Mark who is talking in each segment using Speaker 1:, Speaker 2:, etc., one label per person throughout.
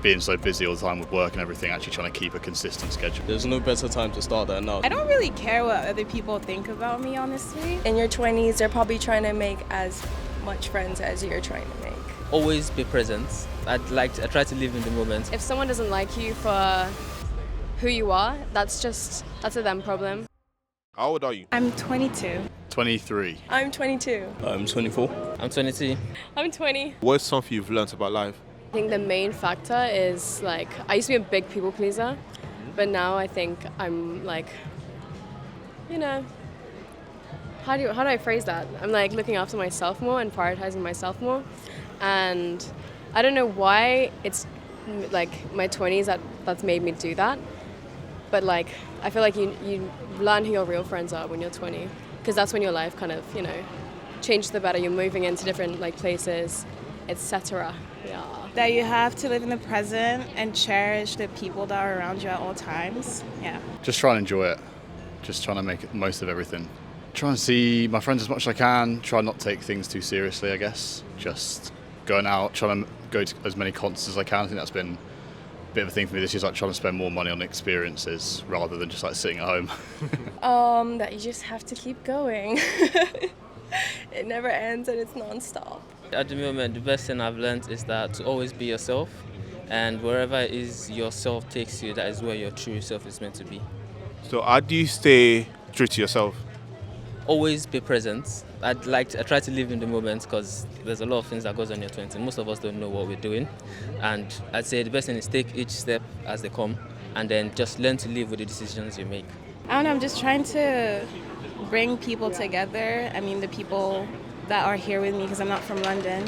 Speaker 1: being so busy all the time with work and everything, actually trying to keep a consistent schedule.
Speaker 2: There's no better time to start than now.
Speaker 3: I don't really care what other people think about me, honestly.
Speaker 4: In your 20s, they're probably trying to make as much friends as you're trying to make.
Speaker 5: Always be present. I try to live in the moment.
Speaker 6: If someone doesn't like you for who you are, that's a them problem.
Speaker 7: How old are you?
Speaker 3: I'm 22.
Speaker 1: 23.
Speaker 4: I'm 22.
Speaker 2: I'm 24.
Speaker 5: I'm 22.
Speaker 6: I'm 20.
Speaker 7: What's something you've learned about life?
Speaker 6: I think the main factor is I used to be a big people pleaser, but now I think I'm how do I phrase that? I'm looking after myself more and prioritizing myself more, and I don't know why it's my 20s that's made me do that, but I feel like you learn who your real friends are when you're 20, because that's when your life kind of changes the better. You're moving into different places, etc. Yeah.
Speaker 3: That you have to live in the present and cherish the people that are around you at all times. Yeah.
Speaker 1: Just try and enjoy it. Just trying to make the most of everything. Try and see my friends as much as I can. Try not to take things too seriously, I guess. Just going out, trying to go to as many concerts as I can. I think that's been a bit of a thing for me this year, trying to spend more money on experiences rather than just sitting at home.
Speaker 4: That you just have to keep going. It never ends and it's non-stop.
Speaker 5: At the moment, the best thing I've learned is that to always be yourself, and wherever it is yourself takes you, that is where your true self is meant to be.
Speaker 7: So how do you stay true to yourself?
Speaker 5: Always be present. I try to live in the moment, because there's a lot of things that goes on in your 20s. Most of us don't know what we're doing, and I'd say the best thing is take each step as they come, and then just learn to live with the decisions you make.
Speaker 3: I don't know, I'm just trying to bring people together. I mean, the people that are here with me, because I'm not from London,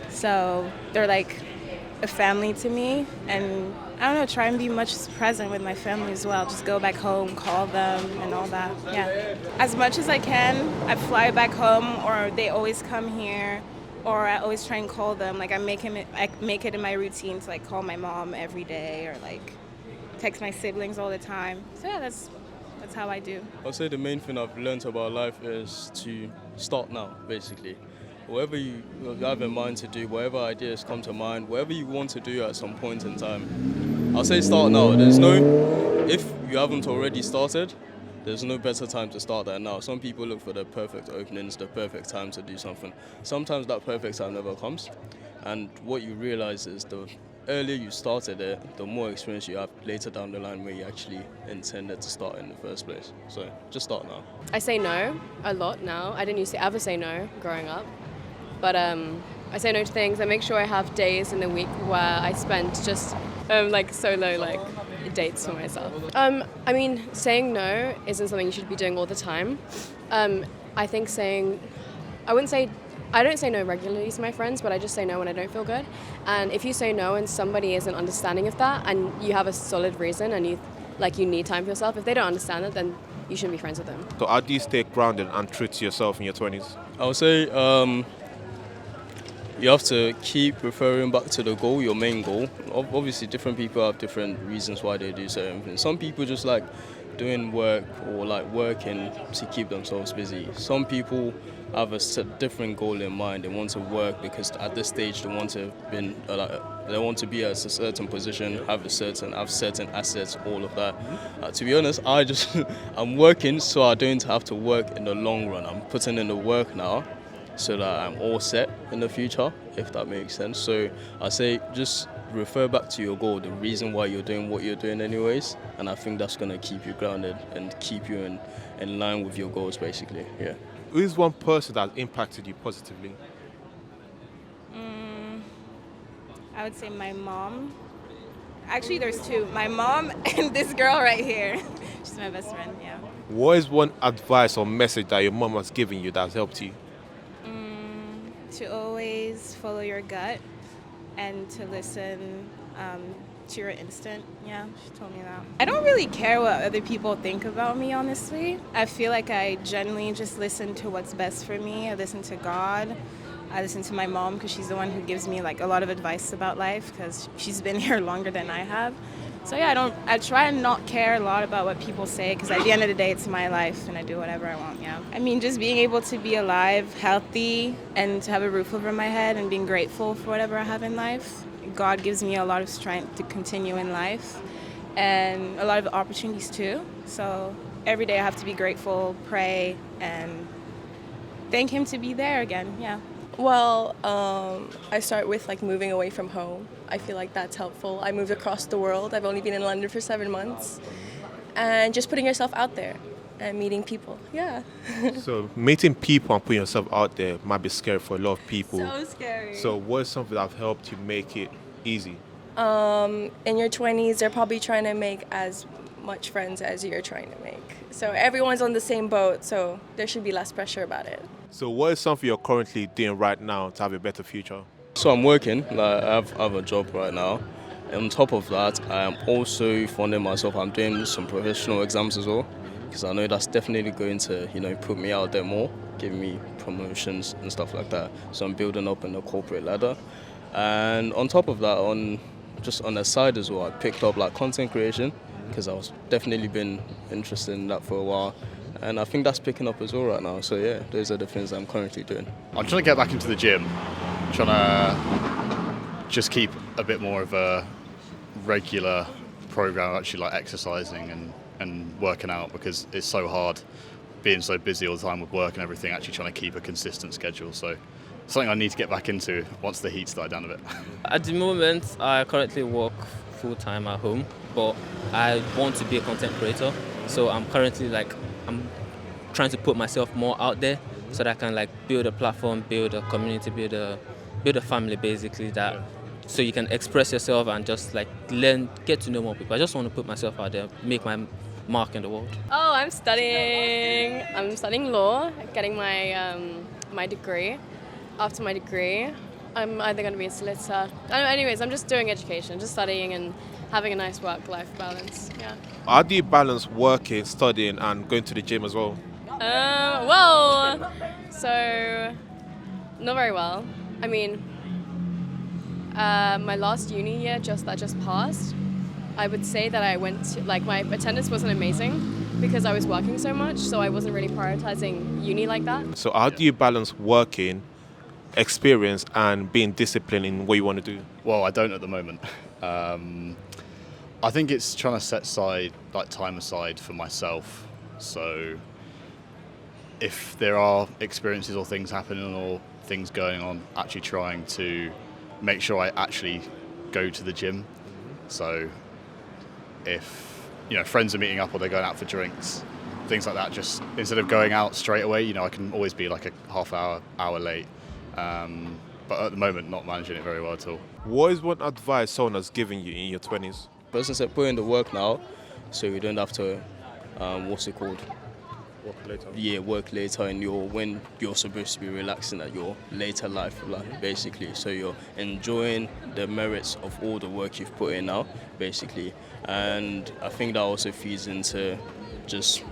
Speaker 3: so they're like a family to me, and I don't know, try and be much present with my family as well. Just go back home, call them and all that. Yeah, as much as I can. I fly back home, or they always come here, or I always try and call them. I make it in my routine to call my mom every day, or text my siblings all the time. So yeah, that's how I do.
Speaker 2: I'll say the main thing I've learned about life is to start now, basically. Whatever you have in mind to do, whatever ideas come to mind, whatever you want to do at some point in time, I'll say start now. If you haven't already started, there's no better time to start than now. Some people look for the perfect openings, the perfect time to do something. Sometimes that perfect time never comes, and what you realize is the earlier you started it, the more experience you have later down the line where you actually intended to start in the first place. So just start now.
Speaker 6: I say no a lot now. I didn't used to ever say no growing up, but I say no to things. I make sure I have days in the week where I spend just solo dates for myself. I mean, saying no isn't something you should be doing all the time. I think I don't say no regularly to my friends, but I just say no when I don't feel good. And if you say no and somebody isn't understanding of that, and you have a solid reason and you need time for yourself, if they don't understand it, then you shouldn't be friends with them.
Speaker 7: So how do you stay grounded and true to yourself in your 20s?
Speaker 2: I would say you have to keep referring back to the goal, your main goal. Obviously, different people have different reasons why they do certain things. Some people just like doing work or working to keep themselves busy. Some people have a different goal in mind. They want to work because at this stage they want to be at a certain position, have certain assets, all of that. To be honest, I'm working so I don't have to work in the long run. I'm putting in the work now so that I'm all set in the future, if that makes sense. So I say just refer back to your goal, the reason why you're doing what you're doing anyways, and I think that's going to keep you grounded and keep you in line with your goals, basically. Yeah.
Speaker 7: Who is one person that impacted you positively?
Speaker 3: I would say my mom. Actually, there's two. My mom and this girl right here. She's my best friend, yeah.
Speaker 7: What is one advice or message that your mom has given you that has helped you?
Speaker 3: To always follow your gut and to listen to your instinct. Yeah, she told me that. I don't really care what other people think about me, honestly. I feel like I generally just listen to what's best for me. I listen to God. I listen to my mom because she's the one who gives me a lot of advice about life because she's been here longer than I have. So yeah, I try and not care a lot about what people say because at the end of the day, it's my life and I do whatever I want, yeah. I mean, just being able to be alive, healthy, and to have a roof over my head and being grateful for whatever I have in life. God gives me a lot of strength to continue in life and a lot of opportunities too. So every day I have to be grateful, pray, and thank Him to be there again. Yeah.
Speaker 4: Well, I start with like moving away from home. I feel like that's helpful. I moved across the world. I've only been in London for 7 months. And just putting yourself out there and meeting people. Yeah.
Speaker 7: So meeting people and putting yourself out there might be scary for a lot of people.
Speaker 4: So scary.
Speaker 7: So what is something that have helped you make it easy?
Speaker 4: In your 20s, they're probably trying to make as much friends as you're trying to make. So everyone's on the same boat, so there should be less pressure about it.
Speaker 7: So what is something you're currently doing right now to have a better future?
Speaker 2: So I'm working, like I have a job right now. And on top of that, I am also funding myself. I'm doing some professional exams as well, because I know that's definitely going to, put me out there more, give me promotions and stuff like that. So I'm building up in the corporate ladder. And on top of that, on the side as well, I picked up like content creation, because I was definitely been interested in that for a while. And I think that's picking up as well right now. So yeah, those are the things I'm currently doing.
Speaker 1: I'm trying to get back into the gym, trying to just keep a bit more of a regular program, actually like exercising and working out, because it's so hard being so busy all the time with work and everything, actually trying to keep a consistent schedule. So something I need to get back into once the heat's died down a bit.
Speaker 5: At the moment, I currently work full-time at home, but I want to be a content creator. So I'm currently I'm trying to put myself more out there so that I can build a platform, build a community, build a family basically, so you can express yourself and just learn, get to know more people. I just want to put myself out there, make my mark in the world.
Speaker 6: Oh, I'm studying law, getting my degree. After my degree, I'm either going to be a solicitor. Anyways, I'm just doing education, just studying and having a nice work-life balance. Yeah.
Speaker 7: How do you balance working, studying, and going to the gym as well?
Speaker 6: So not very well. I mean, my last uni year that just passed, I would say that I went to, my attendance wasn't amazing because I was working so much, so I wasn't really prioritizing uni like that.
Speaker 7: So how do you balance working, experience, and being disciplined in what you want to do?
Speaker 1: Well, I don't at the moment. I think it's trying to set time aside for myself. So if there are experiences or things happening or things going on, actually trying to make sure I actually go to the gym. So if friends are meeting up or they're going out for drinks, things like that, just instead of going out straight away, I can always be a half hour late. But at the moment, not managing it very well at all.
Speaker 7: What is one advice someone has given you in your 20s?
Speaker 2: Person said put in the work now, so you don't have to,
Speaker 7: Work later.
Speaker 2: Yeah, work later when you're supposed to be relaxing at your later life, basically. So you're enjoying the merits of all the work you've put in now, basically. And I think that also feeds into just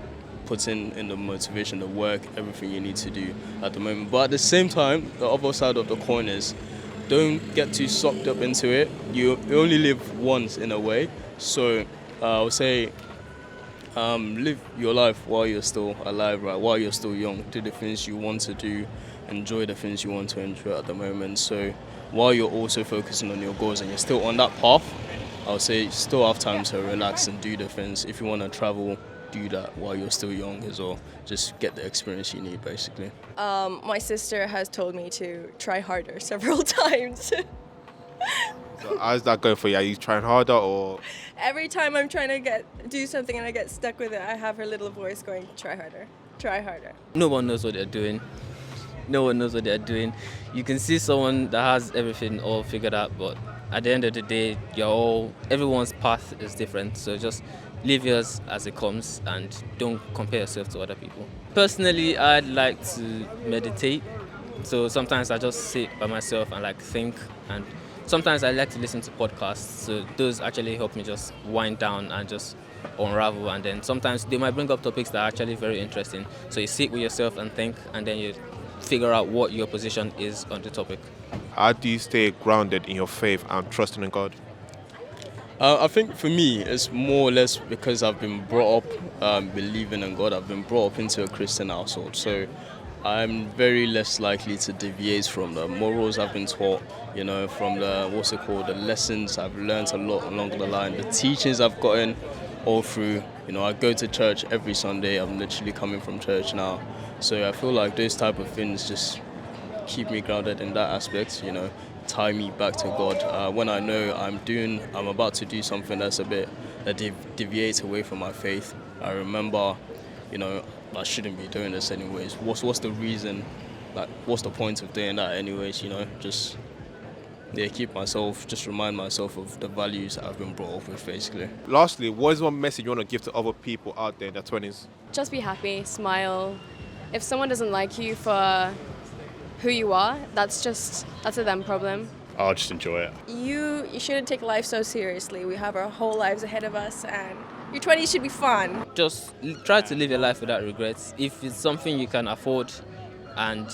Speaker 2: putting in the motivation, the work, everything you need to do at the moment. But at the same time, the other side of the coin is don't get too sucked up into it. You only live once in a way. So I would say live your life while you're still alive, right? While you're still young. Do the things you want to do. Enjoy the things you want to enjoy at the moment. So while you're also focusing on your goals and you're still on that path, I would say you still have time to relax and do the things. If you want to travel, do that while you're still young as well. Just get the experience you need, basically.
Speaker 4: My sister has told me to try harder several times.
Speaker 7: So how's that going for you? Are you trying harder or?
Speaker 4: Every time I'm trying to do something and I get stuck with it, I have her little voice going, try harder, try harder.
Speaker 5: No one knows what they're doing. No one knows what they're doing. You can see someone that has everything all figured out, but at the end of the day, everyone's path is different. So just live yours as it comes and don't compare yourself to other people. Personally, I'd like to meditate. So sometimes I just sit by myself and think, and sometimes I like to listen to podcasts. So those actually help me just wind down and just unravel. And then sometimes they might bring up topics that are actually very interesting. So you sit with yourself and think, and then you figure out what your position is on the topic.
Speaker 7: How do you stay grounded in your faith and trusting in God?
Speaker 2: I think for me, it's more or less because I've been brought up believing in God. I've been brought up into a Christian household. So I'm very less likely to deviate from the morals I've been taught, you know, from the lessons I've learned a lot along the line, the teachings I've gotten all through. You know, I go to church every Sunday. I'm literally coming from church now. So I feel like those type of things just keep me grounded in that aspect, you know, tie me back to God. When I know I'm about to do something that's that deviates away from my faith, I remember, you know, I shouldn't be doing this anyways. What's the reason? Like, what's the point of doing that anyways? You know, just remind myself of the values I've been brought up with, basically.
Speaker 7: Lastly, what is one message you want to give to other people out there in their 20s?
Speaker 6: Just be happy, smile. If someone doesn't like you for who you are, that's a them problem.
Speaker 1: I'll just enjoy it.
Speaker 4: You shouldn't take life so seriously. We have our whole lives ahead of us, and your 20s should be fun.
Speaker 5: Just try to live your life without regrets. If it's something you can afford, and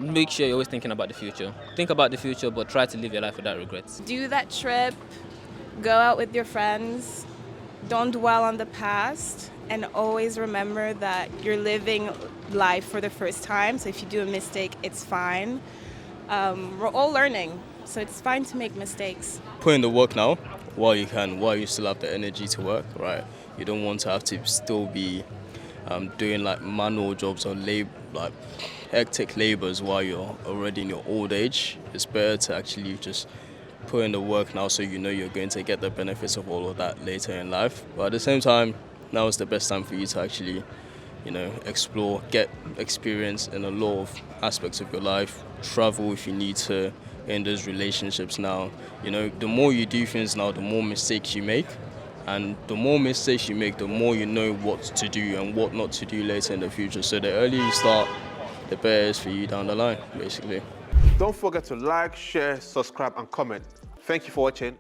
Speaker 5: make sure you're always thinking about the future. Think about the future, but try to live your life without regrets.
Speaker 3: Do that trip, go out with your friends, don't dwell on the past, and always remember that you're living life for the first time. So if you do a mistake, it's fine. We're all learning, so it's fine to make mistakes.
Speaker 2: Put in the work now while you can, while you still have the energy to work, right? You don't want to have to still be doing like manual jobs or like hectic labors while you're already in your old age. It's better to actually just put in the work now, so you know you're going to get the benefits of all of that later in life. But at the same time, now is the best time for you to actually, you know, explore, get experience in a lot of aspects of your life, travel if you need to, in those relationships now. You know, the more you do things now, the more mistakes you make. And the more mistakes you make, the more you know what to do and what not to do later in the future. So the earlier you start, the better it is for you down the line, basically.
Speaker 7: Don't forget to like, share, subscribe, and comment. Thank you for watching.